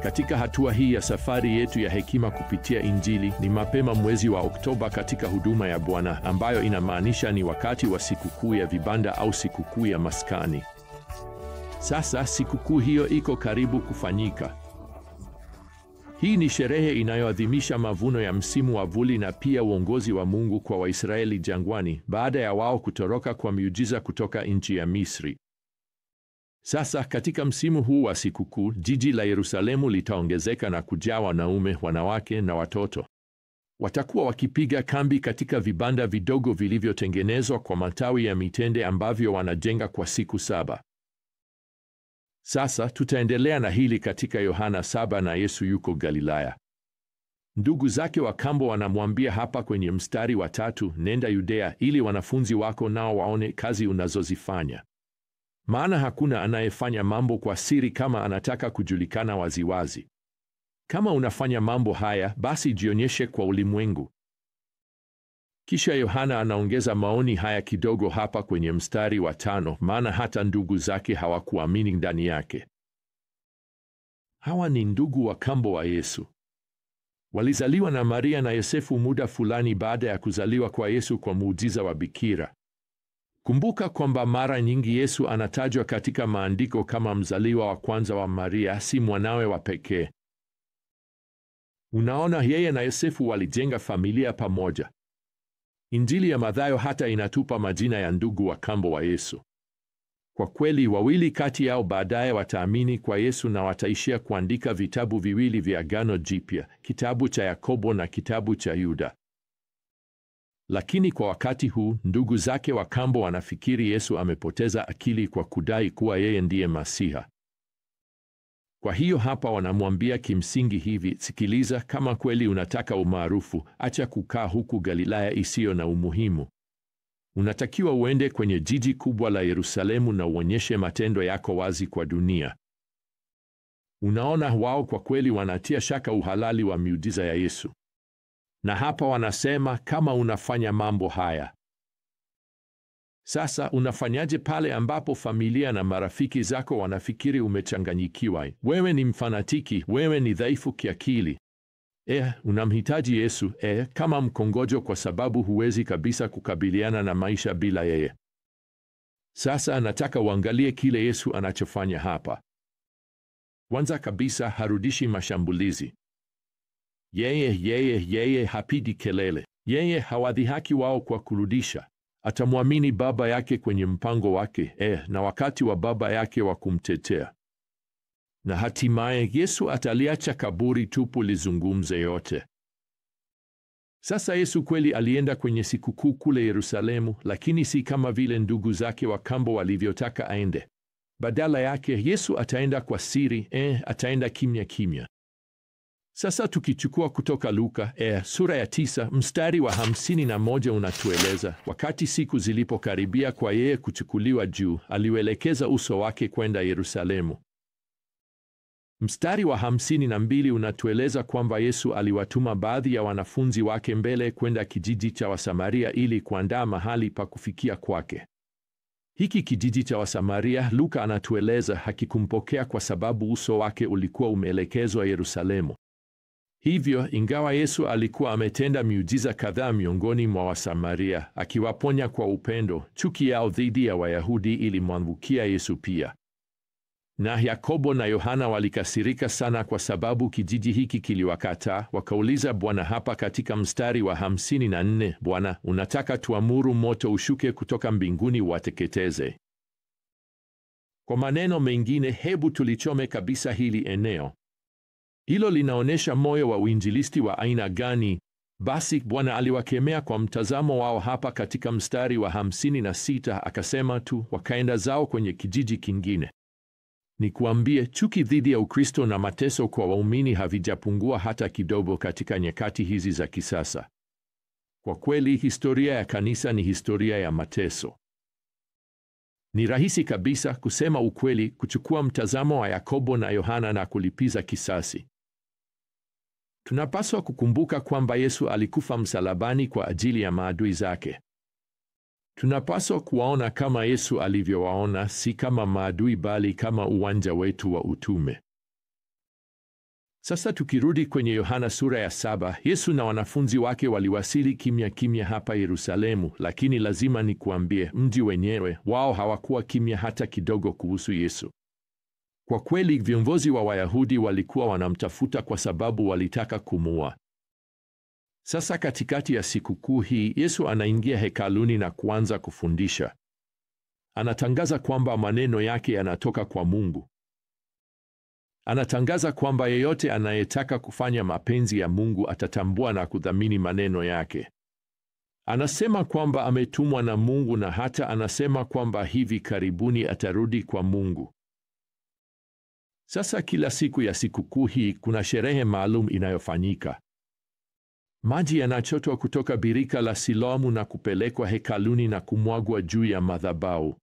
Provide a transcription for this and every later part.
Katika hatua hii ya safari yetu ya hekima kupitia Injili, ni mapema mwezi wa Oktoba katika huduma ya Bwana, ambayo inamaanisha ni wakati wa sikukuu ya vibanda au sikukuu ya Maskani. Sasa sikukuu hiyo iko karibu kufanyika. Hii ni sherehe inayoadhimisha mavuno ya msimu wa vuli na pia uongozi wa Mungu kwa Waisraeli jangwani baada ya wao kutoroka kwa miujiza kutoka nchi ya Misri. Sasa katika msimu huu wa sikukuu, jiji la Yerusalemu litaongezeka na kujaa wanaume, wanawake na watoto. Watakuwa wakipiga kambi katika vibanda vidogo vilivyotengenezwa kwa matawi ya mitende ambavyo wanajenga kwa siku 7. Sasa tutaendelea na hili katika Yohana 7 na Yesu yuko Galilaya. Ndugu zake wa kambo wanamwambia hapa kwenye mstari wa 3, nenda Yudea ili wanafunzi wako nao waone kazi unazozifanya. Maana hakuna anayefanya mambo kwa siri kama anataka kujulikana waziwazi. Kama unafanya mambo haya, basi jionyeshe kwa ulimwengu. Kisha Yohana anaongeza maoni haya kidogo hapa kwenye mstari wa 5, maana hata ndugu zake hawakuamini ndani yake. Hawa ni ndugu wa kambo wa Yesu. Walizaliwa na Maria na Yosefu muda fulani baada ya kuzaliwa kwa Yesu kwa muujiza wa bikira. Kumbuka kwamba mara nyingi Yesu anatajwa katika maandiko kama mzaliwa wa kwanza wa Maria, si mwanawe wa pekee. Unaona, yeye na Yosefu walijenga familia pamoja. Injili ya Mathayo hata inatupa majina ya ndugu wa kambo wa Yesu. Kwa kweli, wawili kati yao baadaye wataamini kwa Yesu na wataishia kuandika vitabu viwili vya Agano Jipya, kitabu cha Yakobo na kitabu cha Yuda. Lakini kwa wakati huu, ndugu zake wa kambo wanafikiri Yesu amepoteza akili kwa kudai kuwa yeye ndiye Masiha. Kwa hiyo hapa wanamwambia kimsingi hivi, sikiliza, kama kweli unataka umaarufu, acha kukaa huku Galilaya isiyo na umuhimu. Unatakiwa uende kwenye jiji kubwa la Yerusalemu na uonyeshe matendo yako wazi kwa dunia. Unaona, wao kwa kweli wanatia shaka uhalali wa miujiza ya Yesu. Na hapa wanasema, kama unafanya mambo haya. Sasa unafanyaje pale ambapo familia na marafiki zako wanafikiri umechanganyikiwa? Wewe ni mfanatiki, wewe ni dhaifu kiakili. Unamhitaji Yesu kama mkongojo kwa sababu huwezi kabisa kukabiliana na maisha bila yeye. Sasa nataka uangalie kile Yesu anachofanya hapa. Kwanza kabisa, harudishi mashambulizi. Yeye hapigi kelele. Yeye hawadhihaki wao kwa kurudisha. Atamwamini Baba yake kwenye mpango wake na wakati wa Baba yake wa kumtetea. Na hatimaye Yesu ataliacha kaburi tupu lizungumze yote. Sasa Yesu kweli alienda kwenye sikukuu kule Yerusalemu, lakini si kama vile ndugu zake wa kambo walivyotaka aende. Badala yake Yesu ataenda kwa siri, ataenda kimya kimya. Sasa tukichukua kutoka Luka sura ya 9 mstari wa 51 unatueleza, wakati siku zilipokaribia kwa yeye kuchukuliwa juu, aliuelekeza uso wake kwenda Yerusalemu. Mstari wa 52 unatueleza kwamba Yesu aliwatuma baadhi ya wanafunzi wake mbele kwenda kijiji cha Wasamaria ili kuandaa mahali pa kufikia kwake. Hiki kijiji cha Wasamaria, Luka anatueleza, hakikumpokea kwa sababu uso wake ulikuwa umeelekezwa Yerusalemu. Hivyo, ingawa Yesu alikuwa ametenda miujiza kadhaa miongoni mwa Wasamaria, akiwaponya kwa upendo, chuki yao dhidi ya Wayahudi ilimwangukia Yesu pia. Na Yakobo na Yohana walikasirika sana kwa sababu kijiji hiki kiliwakataa. Wakauliza Bwana hapa katika mstari wa 54, Bwana, unataka tuamuru moto ushuke kutoka mbinguni uwateketeze? Kwa maneno mengine, hebu tulichome kabisa hili eneo. Hilo linaonyesha moyo wa uinjilisti wa aina gani? Basi Bwana aliwakemea kwa mtazamo wao hapa katika mstari wa 56, akasema tu, wakaenda zao kwenye kijiji kingine. Nikuambie, chuki dhidi ya Ukristo na mateso kwa waumini havijapungua hata kidogo katika nyakati hizi za kisasa. Kwa kweli, historia ya kanisa ni historia ya mateso. Ni rahisi kabisa, kusema ukweli, kuchukua mtazamo wa Yakobo na Yohana na kulipiza kisasi. Tunapaswa kukumbuka kwamba Yesu alikufa msalabani kwa ajili ya maadui zake. Tunapaswa kuwaona kama Yesu alivyowaona, si kama maadui bali kama uwanja wetu wa utume. Sasa tukirudi kwenye Yohana sura ya 7, Yesu na wanafunzi wake waliwasili kimya kimya hapa Yerusalemu, lakini lazima nikuambie, mji wenyewe wao hawakuwa kimya hata kidogo kuhusu Yesu. Kwa kweli, viongozi wa Wayahudi walikuwa wanamtafuta kwa sababu walitaka kumuua. Sasa katikati ya sikukuu hii, Yesu anaingia hekaluni na kuanza kufundisha. Anatangaza kwamba maneno yake yanatoka kwa Mungu. Anatangaza kwamba yeyote anayetaka kufanya mapenzi ya Mungu atatambua na kudhamini maneno yake. Anasema kwamba ametumwa na Mungu na hata anasema kwamba hivi karibuni atarudi kwa Mungu. Sasa kila siku ya sikukuu hii kuna sherehe maalum inayofanyika. Maji yanachotwa kutoka birika la Siloamu na kupelekwa hekaluni na kumwagwa juu ya madhabahu.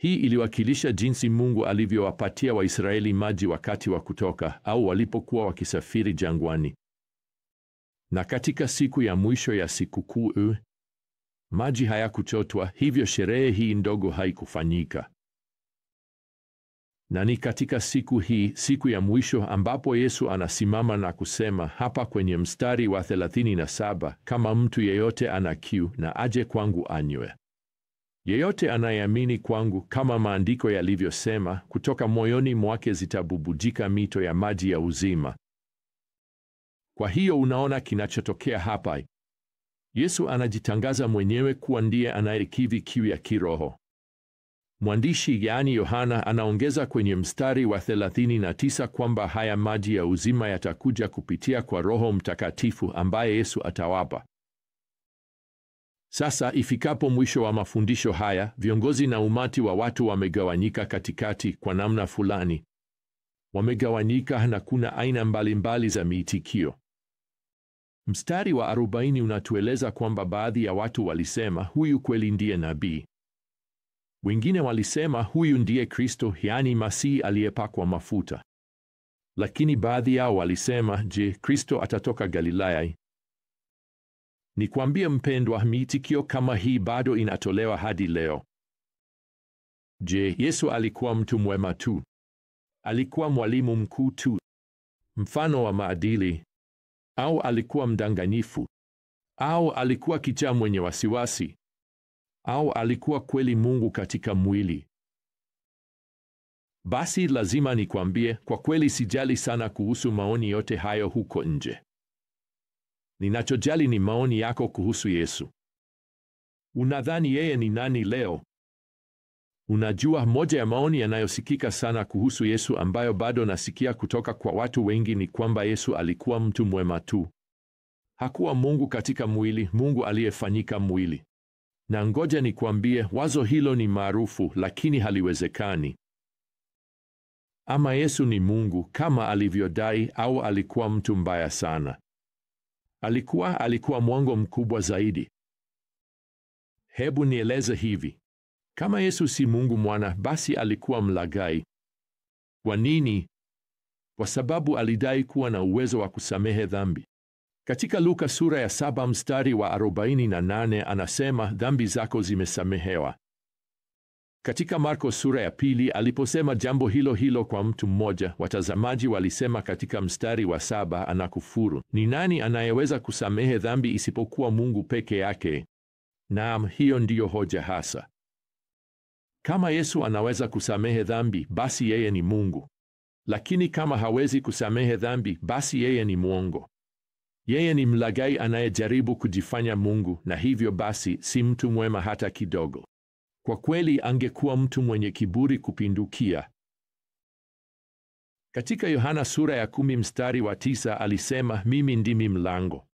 Hii iliwakilisha jinsi Mungu alivyowapatia Waisraeli maji wakati wa kutoka au walipokuwa wakisafiri jangwani. Na katika siku ya mwisho ya sikukuu, maji hayakuchotwa, hivyo sherehe hii ndogo haikufanyika. Na ni katika siku hii, siku ya mwisho, ambapo Yesu anasimama na kusema hapa kwenye mstari wa 37, kama mtu yeyote ana kiu, na aje kwangu anywe. Yeyote anayeamini kwangu, kama maandiko yalivyosema, kutoka moyoni mwake zitabubujika mito ya maji ya uzima. Kwa hiyo unaona kinachotokea hapa. Yesu anajitangaza mwenyewe kuwa ndiye anayekidhi kiu ya kiroho. Mwandishi, yaani Yohana, anaongeza kwenye mstari wa 39 kwamba haya maji ya uzima yatakuja kupitia kwa Roho Mtakatifu ambaye Yesu atawapa. Sasa ifikapo mwisho wa mafundisho haya, viongozi na umati wa watu wamegawanyika katikati kwa namna fulani. Wamegawanyika na kuna aina mbalimbali za miitikio. Mstari wa 40 unatueleza kwamba baadhi ya watu walisema, huyu kweli ndiye nabii. Wengine walisema huyu ndiye Kristo, yaani Masihi aliyepakwa mafuta. Lakini baadhi yao walisema, je, Kristo atatoka Galilaya? Nikwambie mpendwa, miitikio kama hii bado inatolewa hadi leo. Je, Yesu alikuwa mtu mwema tu? Alikuwa mwalimu mkuu tu, mfano wa maadili? Au alikuwa mdanganyifu? Au alikuwa kichaa mwenye wasiwasi? Au alikuwa kweli Mungu katika mwili? Basi lazima nikwambie, kwa kweli sijali sana kuhusu maoni yote hayo huko nje. Ninachojali ni maoni yako kuhusu Yesu. Unadhani yeye ni nani leo? Unajua, moja ya maoni yanayosikika sana kuhusu Yesu ambayo bado nasikia kutoka kwa watu wengi ni kwamba Yesu alikuwa mtu mwema tu. Hakuwa Mungu katika mwili, Mungu aliyefanyika mwili. Na ngoja nikwambie, wazo hilo ni maarufu, lakini haliwezekani. Ama Yesu ni Mungu kama alivyodai, au alikuwa mtu mbaya sana. Alikuwa mwongo mkubwa zaidi. Hebu nieleze hivi. Kama Yesu si Mungu mwana, basi alikuwa mlaghai. Kwa nini? Kwa sababu alidai kuwa na uwezo wa kusamehe dhambi. Katika Luka sura ya 7 mstari wa 48 anasema, dhambi zako zimesamehewa. Katika Marko sura ya 2 aliposema jambo hilo hilo kwa mtu mmoja, watazamaji walisema katika mstari wa 7, anakufuru. Ni nani anayeweza kusamehe dhambi isipokuwa Mungu peke yake? Naam, hiyo ndiyo hoja hasa. Kama Yesu anaweza kusamehe dhambi, basi yeye ni Mungu. Lakini kama hawezi kusamehe dhambi, basi yeye ni mwongo. Yeye ni mlaghai anayejaribu kujifanya Mungu, na hivyo basi si mtu mwema hata kidogo. Kwa kweli angekuwa mtu mwenye kiburi kupindukia. Katika Yohana sura ya 10 mstari wa 9 alisema, mimi ndimi mlango.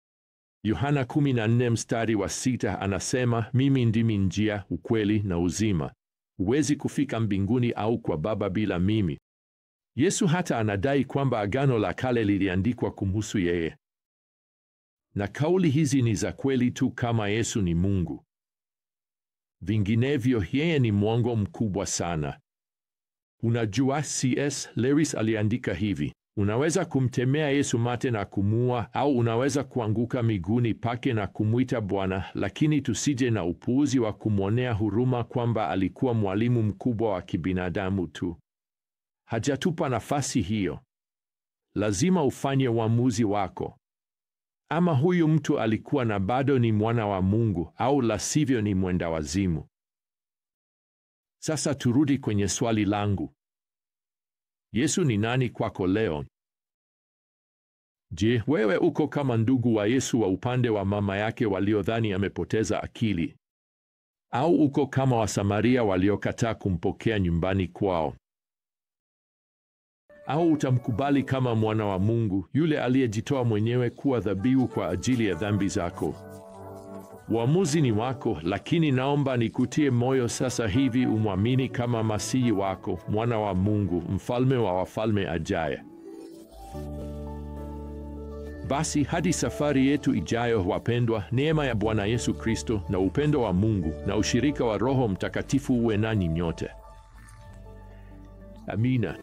Yohana 14 mstari wa 6 anasema, mimi ndimi njia, ukweli na uzima. Huwezi kufika mbinguni au kwa Baba bila mimi. Yesu hata anadai kwamba Agano la Kale liliandikwa kumhusu yeye. Na kauli hizi ni za kweli tu kama Yesu ni Mungu. Vinginevyo yeye ni mwongo mkubwa sana. Unajua, C.S. Lewis aliandika hivi, unaweza kumtemea Yesu mate na kumua, au unaweza kuanguka miguuni pake na kumwita Bwana, lakini tusije na upuuzi wa kumwonea huruma kwamba alikuwa mwalimu mkubwa wa kibinadamu tu. Hajatupa nafasi hiyo. lazima ufanye uamuzi wako. Ama huyu mtu alikuwa na bado ni mwana wa Mungu, au la sivyo ni mwenda wazimu. Sasa turudi kwenye swali langu. Yesu ni nani kwako leo? Je, wewe uko kama ndugu wa Yesu wa upande wa mama yake waliodhani amepoteza akili? Au uko kama Wasamaria waliokataa kumpokea nyumbani kwao? Au utamkubali kama mwana wa Mungu, yule aliyejitoa mwenyewe kuwa dhabihu kwa ajili ya dhambi zako? Uamuzi ni wako, lakini naomba nikutie moyo sasa hivi umwamini kama Masihi wako, mwana wa Mungu, mfalme wa wafalme ajaye. Basi hadi safari yetu ijayo, wapendwa, neema ya Bwana Yesu Kristo na upendo wa Mungu na ushirika wa Roho Mtakatifu uwe nanyi nyote. Amina.